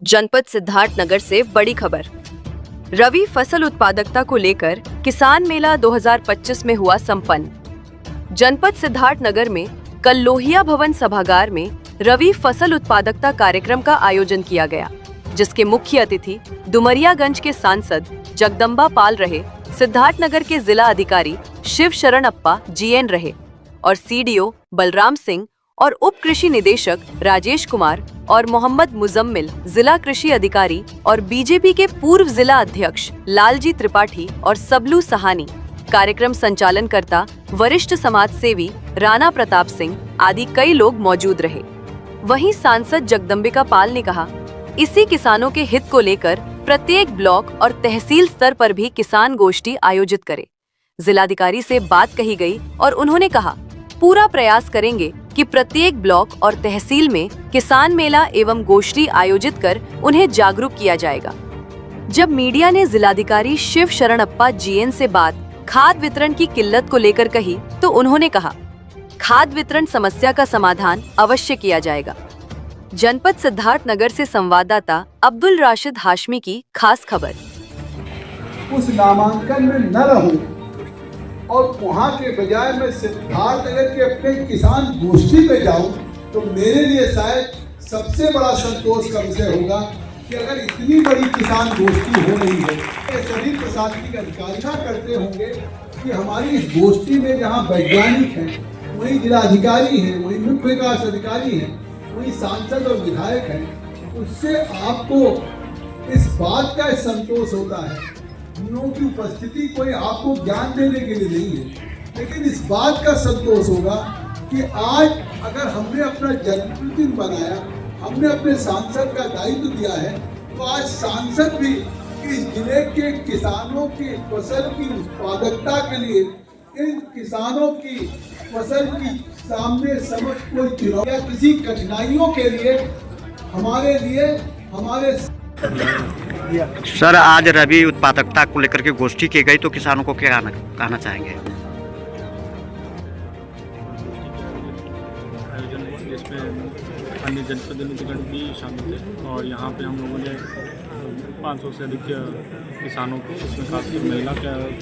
जनपद सिद्धार्थनगर से बड़ी खबर। रबी फसल उत्पादकता को लेकर किसान मेला 2025 में हुआ संपन्न। जनपद सिद्धार्थनगर में कल लोहिया भवन सभागार में रबी फसल उत्पादकता कार्यक्रम का आयोजन किया गया, जिसके मुख्य अतिथि डुमरियागंज के सांसद जगदम्बा पाल रहे, सिद्धार्थनगर के जिला अधिकारी शिव शरण अप्पा जीएन रहे और सीडीओ बलराम सिंह और उप कृषि निदेशक राजेश कुमार और मोहम्मद मुजम्मिल जिला कृषि अधिकारी और बीजेपी के पूर्व जिला अध्यक्ष लालजी त्रिपाठी और सबलू सहानी, कार्यक्रम संचालनकर्ता वरिष्ठ समाज सेवी राणा प्रताप सिंह आदि कई लोग मौजूद रहे। वहीं सांसद जगदम्बिका पाल ने कहा, इसी किसानों के हित को लेकर प्रत्येक ब्लॉक और तहसील स्तर पर भी किसान गोष्ठी आयोजित करे। जिलाधिकारी से बात कही गई और उन्होंने कहा, पूरा प्रयास करेंगे कि प्रत्येक ब्लॉक और तहसील में किसान मेला एवं गोष्ठी आयोजित कर उन्हें जागरूक किया जाएगा। जब मीडिया ने जिलाधिकारी शिव शरण अप्पा जीएन से बात खाद वितरण की किल्लत को लेकर कही तो उन्होंने कहा, खाद वितरण समस्या का समाधान अवश्य किया जाएगा। जनपद सिद्धार्थनगर से संवाददाता अब्दुल राशिद हाशमी की खास खबर। उस नामांकन में न रहूं और वहाँ के बजाय मैं सिद्धार्थनगर के अपने किसान गोष्ठी में जाऊं तो मेरे लिए शायद सबसे बड़ा संतोष का विषय होगा कि अगर इतनी बड़ी किसान गोष्ठी हो रही है तो सभी प्रशासनिक अधिकारी करते होंगे कि हमारी इस गोष्ठी में जहाँ वैज्ञानिक हैं, वहीं जिलाधिकारी हैं, वहीं मुख्य विकास अधिकारी हैं, वहीं सांसद और विधायक हैं, उससे आपको इस बात का संतोष होता है। उन की उपस्थिति कोई आपको ज्ञान देने के लिए नहीं है, लेकिन इस बात का संतोष होगा कि आज अगर हमने अपना जनप्रतिनिधि बनाया, हमने अपने सांसद का दायित्व दिया है, तो आज सांसद भी इस जिले के किसानों की फसल की उत्पादकता के लिए, इन किसानों की फसल की सामने समक्ष कोई चुनौती या किसी कठिनाइयों के लिए हमारे सर, आज रबी उत्पादकता को लेकर के गोष्ठी की गई तो किसानों को क्या कहना चाहेंगे? आयोजन हुआ जिसमें अन्य जनप्रतिनिधिगण भी शामिल थे और यहाँ पे हम लोगों ने 500 से अधिक किसानों को, इसमें खासकर महिला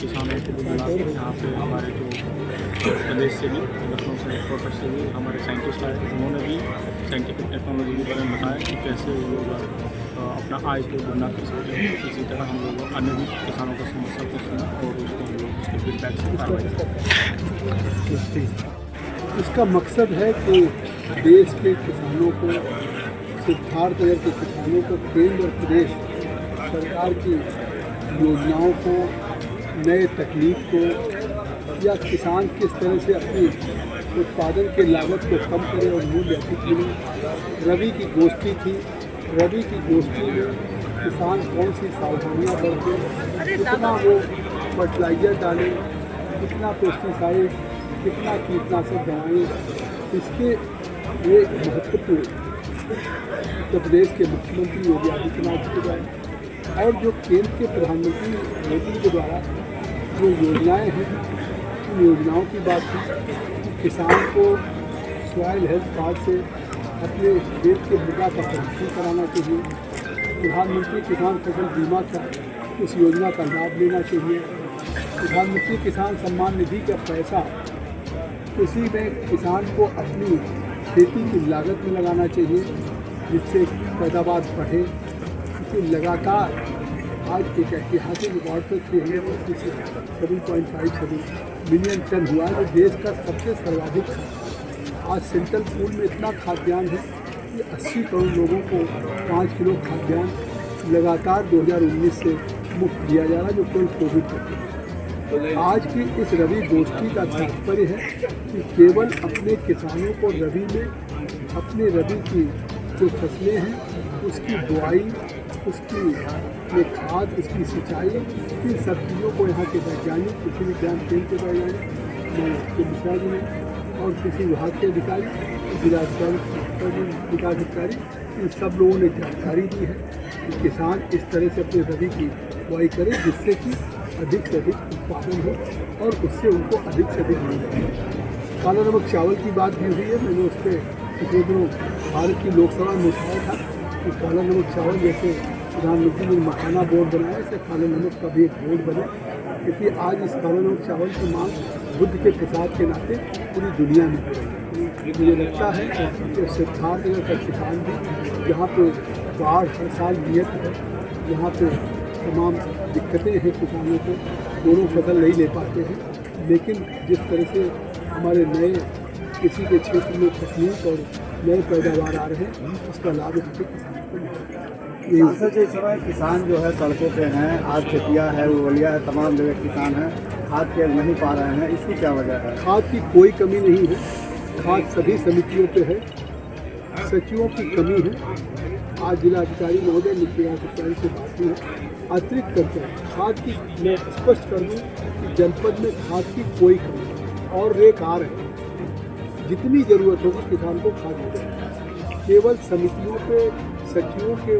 किसानों को भी बुला के यहाँ पे हमारे जो प्रदेश से भी, लखनऊ से हेडक्वार्टर से भी हमारे साइंटिस्ट आए, उन्होंने भी साइंटिफिक टेक्नोलॉजी के बारे में बताया कि कैसे लोग अपना आय को दुगना कर सकते हैं। इसी तरह हम लोग अन्य भी किसानों का समस्या को सुना और उसको हम लोग उसके फीडबैक से कार्रवाई। इसका मकसद है कि देश के किसानों को, सिद्धार्थनगर के किसानों को केंद्र और प्रदेश सरकार की योजनाओं को, नए तकनीक को या किसान किस तरह से अपनी उत्पादन के लागत को कम करे और मूल्य अधिक मिले। रबी की गोष्ठी थी। रबी की गोष्ठी में किसान कौन सी सावधानियाँ बरतें, कितना वो फर्टिलाइजर डालें, कितना पेस्टिसाइड, कितना कीटनाशक दवाएँ, इसके ये महत्वपूर्ण उत्तर प्रदेश के मुख्यमंत्री योगी आदित्यनाथ के द्वारा और जो केंद्र के प्रधानमंत्री मोदी के द्वारा जो योजनाएं हैं, उन योजनाओं की बात की। किसान को सॉइल हेल्थ कार्ड से अपने खेत के मृदा का परीक्षण कराना चाहिए। प्रधानमंत्री किसान फसल बीमा का, उस योजना का लाभ लेना चाहिए। प्रधानमंत्री किसान सम्मान निधि का पैसा कृषि में किसान को अपनी खेती की लागत में लगाना चाहिए, जिससे पैदावार बढ़े। क्योंकि लगातार आज एक ऐतिहासिक रिकॉर्ड पर 7.57 मिलियन टन हुआ है, जो देश का सबसे सर्वाधिक है। आज सेंट्रल पूल में इतना खाद्यान्न है कि 80 करोड़ लोगों को 5 किलो खाद्यान्न लगातार 2019 से मुफ्त दिया जा रहा है, जो कोई कोविड करते हैं। तो आज की इस रबी गोष्ठी का तात्पर्य है कि केवल अपने किसानों को रबी में अपने रबी की जो फसलें हैं उसकी बुआई, उसकी में खाद, उसकी सिंचाई, इन सब चीज़ों को यहाँ के वैज्ञानिक, कृषि विज्ञान केंद्र के वैज्ञानिक मिश्रा जी ने और कृषि विभाग के अधिकारी, जिलाधिकारी, विकास अधिकारी, इन सब लोगों ने जानकारी दी है कि किसान इस तरह से अपने रबी की बुआई करें जिससे कि अधिक से अधिक उत्पादन हो और उससे उनको अधिक से अधिक मिले। काला नमक चावल की बात भी हुई है, मैंने उस पर पिछले दिनों भारत की लोकसभा में उठाया था कि काला नमक चावल जैसे प्रधानमंत्री ने मखाना बोर्ड बनाया, ऐसे काले नमक का भी एक बोर्ड बने, क्योंकि आज इस काला नमक चावल की मांग बुद्ध के प्रसाद के नाते पूरी दुनिया में हो रही है। मुझे लगता है कि सिद्धार्थनगर का किसान भी, जहाँ पे बाढ़ हर साल नियत है, यहाँ पे तमाम दिक्कतें हैं किसानों को, दोनों फसल नहीं ले पाते हैं, लेकिन जिस तरह से हमारे नए कृषि के क्षेत्र में तकनीक और नए पैदावार आ रहे हैं, उसका लाभ यहाँ के किसानों को मिलेगा। सांसद जी, इस समय किसान जो है सड़कों पे हैं, आज खेतिया है, उवलिया है, तमाम जगह किसान हैं, खाद तेल नहीं पा रहे हैं, इसकी क्या वजह है? खाद की कोई कमी नहीं है, खाद सभी समितियों पे है, सचिवों की कमी है। आज जिलाधिकारी महोदय मुख्य अधिकारी से बात हुई है, अतिरिक्त करते हैं खाद की। मैं स्पष्ट कर दूँ कि जनपद में खाद की कोई कमी नहीं और रेक आ रहे हैं, जितनी ज़रूरत होगी किसान को खाद मिलेगी। केवल समितियों पे सचिवों के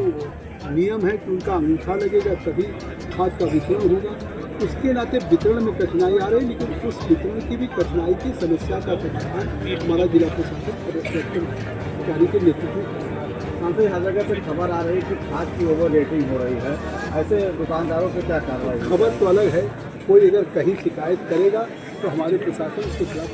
नियम है कि उनका अंगूठा लगेगा तभी खाद का वितरण होगा। उसके नाते वितरण में कठिनाई आ रही है, लेकिन उस वितरण की भी कठिनाई की समस्या का समाधान हमारा जिला प्रशासन अधिकारी के नेतृत्व में। सांसद, हर जगह से खबर आ रही है कि खाद की ओवर रेटिंग हो रही है, ऐसे दुकानदारों पर क्या कार्रवाई? खबर तो अलग है, कोई अगर कहीं शिकायत करेगा तो हमारे प्रशासन उसके खिलाफ